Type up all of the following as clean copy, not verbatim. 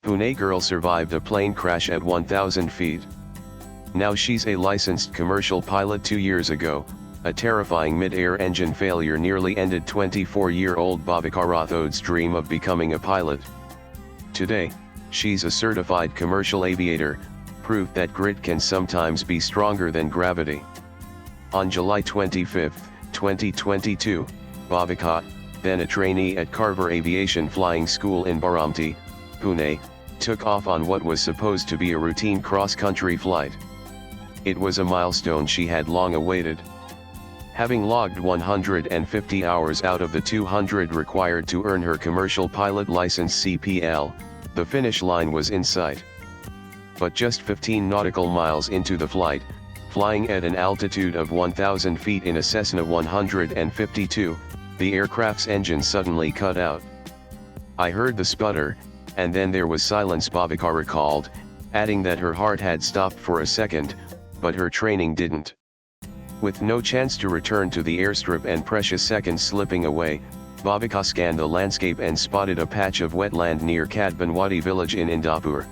Pune girl survived a plane crash at 1,000 feet. Now she's a licensed commercial pilot. 2 years ago, a terrifying mid-air engine failure nearly ended 24-year-old Bhavika Rathod's dream of becoming a pilot. Today, she's a certified commercial aviator, proof that grit can sometimes be stronger than gravity. On July 25, 2022, Bhavika, then a trainee at Carver Aviation Flying School in Baramati, Pune, took off on what was supposed to be a routine cross-country flight. It was a milestone she had long awaited. Having logged 150 hours out of the 200 required to earn her commercial pilot license CPL, the finish line was in sight. But just 15 nautical miles into the flight, flying at an altitude of 1,000 feet in a Cessna 152, the aircraft's engine suddenly cut out. I heard the sputter, and then there was silence, Bhavika recalled, adding that her heart had stopped for a second, but her training didn't. With no chance to return to the airstrip and precious seconds slipping away, Bhavika scanned the landscape and spotted a patch of wetland near Kadbanwadi village in Indapur.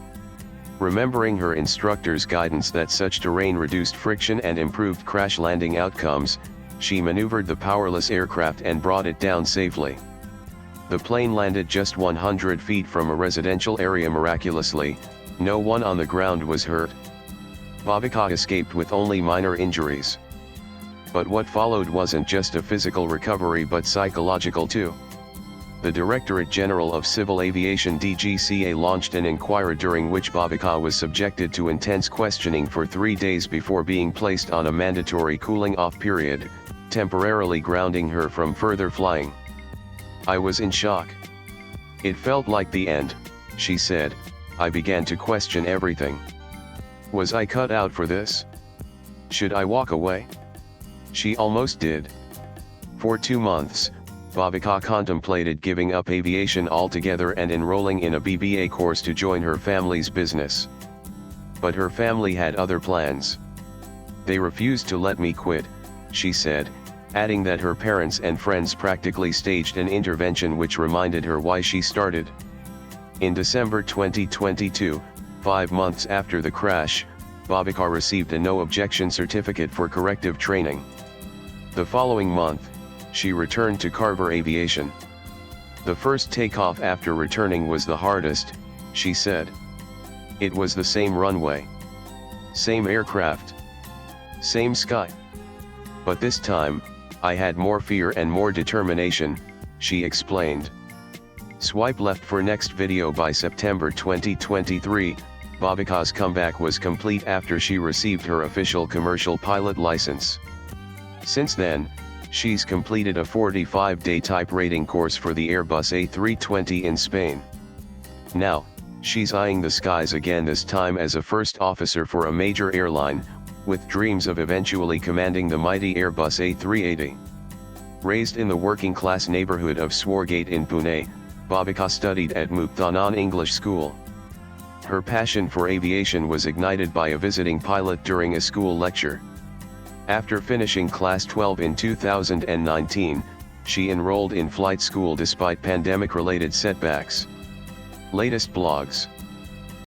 Remembering her instructor's guidance that such terrain reduced friction and improved crash landing outcomes, she maneuvered the powerless aircraft and brought it down safely. The plane landed just 100 feet from a residential area. Miraculously, no one on the ground was hurt. Bhavika escaped with only minor injuries. But what followed wasn't just a physical recovery but psychological too. The Directorate General of Civil Aviation DGCA launched an inquiry during which Bhavika was subjected to intense questioning for 3 days before being placed on a mandatory cooling-off period, temporarily grounding her from further flying. "I was in shock. It felt like the end," she said. "I began to question everything. Was I cut out for this? Should I walk away?" She almost did. For 2 months, Bhavika contemplated giving up aviation altogether and enrolling in a BBA course to join her family's business. But her family had other plans. "They refused to let me quit," she said, adding that her parents and friends practically staged an intervention which reminded her why she started. In December 2022, 5 months after the crash, Bhavika received a no-objection certificate for corrective training. The following month, she returned to Carver Aviation. "The first takeoff after returning was the hardest," she said. "It was the same runway, same aircraft, same sky. But this time, I had more fear and more determination," she explained. Swipe left for next video. By September 2023, Bhavika's comeback was complete after she received her official commercial pilot license. Since then, she's completed a 45-day type rating course for the Airbus A320 in Spain. Now, she's eyeing the skies again, this time as a first officer for a major airline, with dreams of eventually commanding the mighty Airbus A380. Raised in the working-class neighborhood of Swargate in Pune, Bhavika studied at Muktanand English School. Her passion for aviation was ignited by a visiting pilot during a school lecture. After finishing Class 12 in 2019, she enrolled in flight school despite pandemic-related setbacks. Latest blogs.